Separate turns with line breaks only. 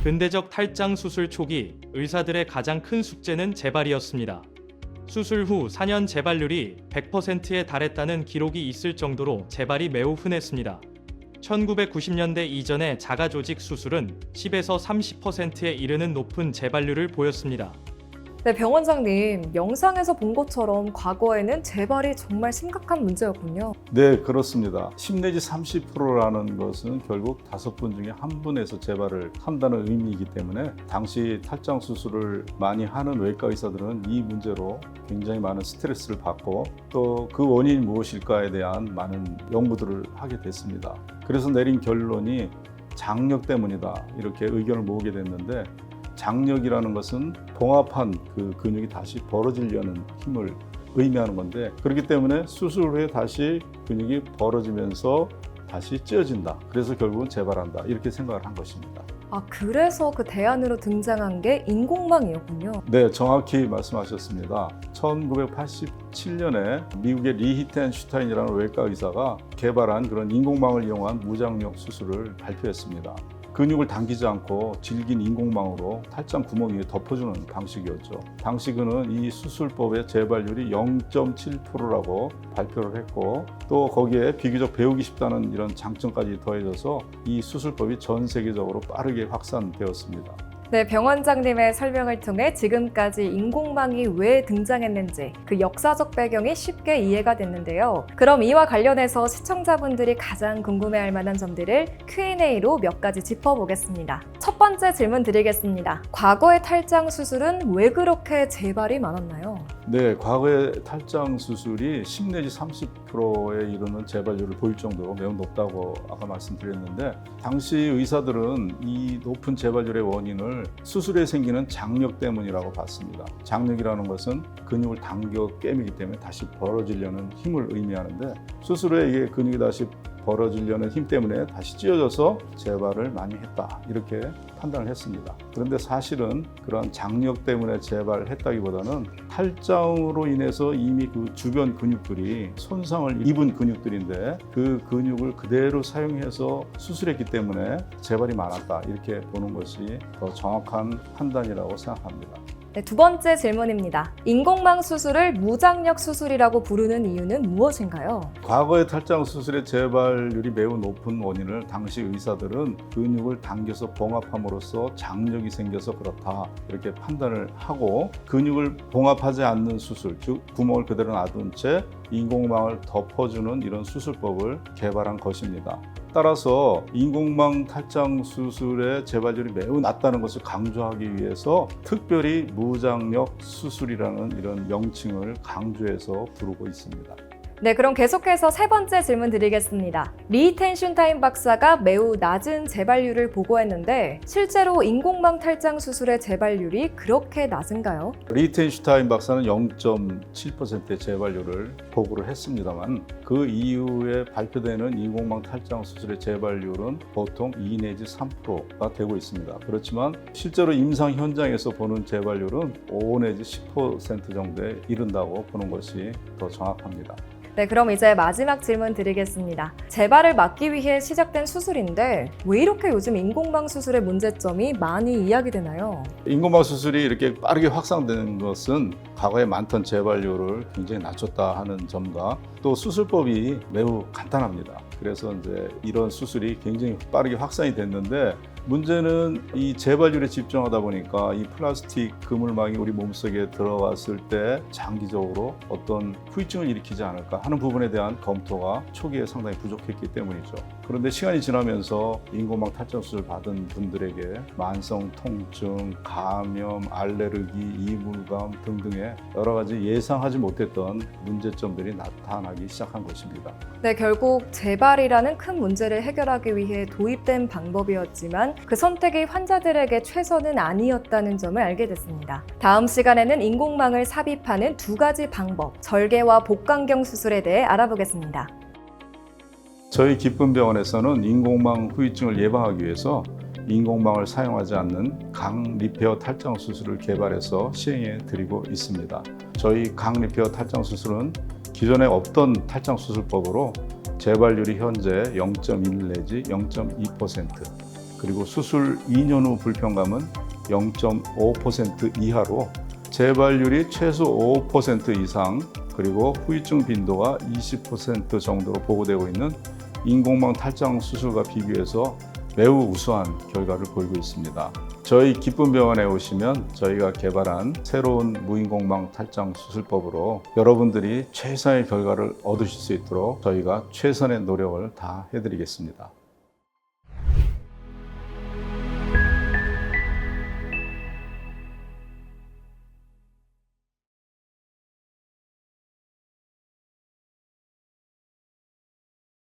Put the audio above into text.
근대적 탈장 수술 초기 의사들의 가장 큰 숙제는 재발이었습니다. 수술 후 4년 재발률이 100%에 달했다는 기록이 있을 정도로 재발이 매우 흔했습니다. 1990년대 이전의 자가조직 수술은 10에서 30%에 이르는 높은 재발률을 보였습니다.
네, 병원장님, 영상에서 본 것처럼 과거에는 재발이 정말 심각한 문제였군요.
네, 그렇습니다. 10 내지 30%라는 것은 결국 5분 중에 1분에서 재발을 한다는 의미이기 때문에 당시 탈장 수술을 많이 하는 외과 의사들은 이 문제로 굉장히 많은 스트레스를 받고 또 그 원인이 무엇일까에 대한 많은 연구들을 하게 됐습니다. 그래서 내린 결론이 장력 때문이다, 이렇게 의견을 모으게 됐는데, 장력이라는 것은 봉합한 그 근육이 다시 벌어지려는 힘을 의미하는 건데, 그렇기 때문에 수술 후에 다시 근육이 벌어지면서 다시 찌어진다. 그래서 결국은 재발한다. 이렇게 생각을 한 것입니다.
아, 그래서 그 대안으로 등장한 게 인공망이었군요.
네, 정확히 말씀하셨습니다. 1987년에 미국의 리히텐슈타인이라는 외과 의사가 개발한 그런 인공망을 이용한 무장력 수술을 발표했습니다. 근육을 당기지 않고 질긴 인공망으로 탈장 구멍 위에 덮어주는 방식이었죠. 당시 그는 이 수술법의 재발률이 0.7%라고 발표를 했고, 또 거기에 비교적 배우기 쉽다는 이런 장점까지 더해져서 이 수술법이 전 세계적으로 빠르게 확산되었습니다.
네, 병원장님의 설명을 통해 지금까지 인공망이 왜 등장했는지 그 역사적 배경이 쉽게 이해가 됐는데요. 그럼 이와 관련해서 시청자분들이 가장 궁금해할 만한 점들을 Q&A로 몇 가지 짚어보겠습니다. 첫 번째 질문 드리겠습니다. 과거의 탈장 수술은 왜 그렇게 재발이 많았나요?
네, 과거의 탈장 수술이 10 내지 30%에 이르는 재발률을 보일 정도로 매우 높다고 아까 말씀드렸는데, 당시 의사들은 이 높은 재발률의 원인을 수술에 생기는 장력 때문이라고 봤습니다. 장력이라는 것은 근육을 당겨 깨미기 때문에 다시 벌어지려는 힘을 의미하는데, 수술 후에 이게 근육이 다시 벌어지려는 힘 때문에 다시 찌어져서 재발을 많이 했다, 이렇게 판단을 했습니다. 그런데 사실은 그런 장력 때문에 재발을 했다기보다는 탈장으로 인해서 이미 그 주변 근육들이 손상을 입은 근육들인데, 그 근육을 그대로 사용해서 수술했기 때문에 재발이 많았다, 이렇게 보는 것이 더 정확한 판단이라고 생각합니다.
네, 두 번째 질문입니다. 인공망 수술을 무장력 수술이라고 부르는 이유는 무엇인가요?
과거의 탈장 수술의 재발률이 매우 높은 원인을 당시 의사들은 근육을 당겨서 봉합함으로써 장력이 생겨서 그렇다, 이렇게 판단을 하고, 근육을 봉합하지 않는 수술, 즉 구멍을 그대로 놔둔 채 인공망을 덮어주는 이런 수술법을 개발한 것입니다. 따라서 인공망 탈장 수술의 재발률이 매우 낮다는 것을 강조하기 위해서 특별히 무장력 수술이라는 이런 명칭을 강조해서 부르고 있습니다.
네, 그럼 계속해서 세 번째 질문 드리겠습니다. 리히텐슈타인 박사가 매우 낮은 재발률을 보고했는데, 실제로 인공망 탈장 수술의 재발률이 그렇게 낮은가요?
리히텐슈타인 박사는 0.7%의 재발률을 보고를 했습니다만, 그 이후에 발표되는 인공망 탈장 수술의 재발률은 보통 2 내지 3%가 되고 있습니다. 그렇지만 실제로 임상 현장에서 보는 재발률은 5 내지 10% 정도에 이른다고 보는 것이 더 정확합니다.
네, 그럼 이제 마지막 질문 드리겠습니다. 재발을 막기 위해 시작된 수술인데 왜 이렇게 요즘 인공망 수술의 문제점이 많이 이야기되나요?
인공망 수술이 이렇게 빠르게 확산되는 것은 과거에 많던 재발률을 굉장히 낮췄다 하는 점과, 또 수술법이 매우 간단합니다. 그래서 이제 이런 수술이 굉장히 빠르게 확산이 됐는데, 문제는 이 재발률에 집중하다 보니까 이 플라스틱 그물망이 우리 몸속에 들어갔을 때 장기적으로 어떤 후유증을 일으키지 않을까 하는 부분에 대한 검토가 초기에 상당히 부족했기 때문이죠. 그런데 시간이 지나면서 인공망 탈장 수술 받은 분들에게 만성 통증, 감염, 알레르기, 이물감 등등의 여러 가지 예상하지 못했던 문제점들이 나타나기 시작한 것입니다.
네, 결국 재발이라는 큰 문제를 해결하기 위해 도입된 방법이었지만 그 선택이 환자들에게 최선은 아니었다는 점을 알게 됐습니다. 다음 시간에는 인공망을 삽입하는 두 가지 방법, 절개와 복강경 수술에 대해 알아보겠습니다.
저희 기쁨병원에서는 인공망 후유증을 예방하기 위해서 인공망을 사용하지 않는 강 리페어 탈장 수술을 개발해서 시행해 드리고 있습니다. 저희 강 리페어 탈장 수술은 기존에 없던 탈장 수술법으로 재발률이 현재 0.1 내지 0.2%, 그리고 수술 2년 후 불편감은 0.5% 이하로 재발률이 최소 5% 이상 그리고 후유증 빈도가 20% 정도로 보고되고 있는 인공망 탈장 수술과 비교해서 매우 우수한 결과를 보이고 있습니다. 저희 기쁨병원에 오시면 저희가 개발한 새로운 무인공망 탈장 수술법으로 여러분들이 최상의 결과를 얻으실 수 있도록 저희가 최선의 노력을 다 해드리겠습니다.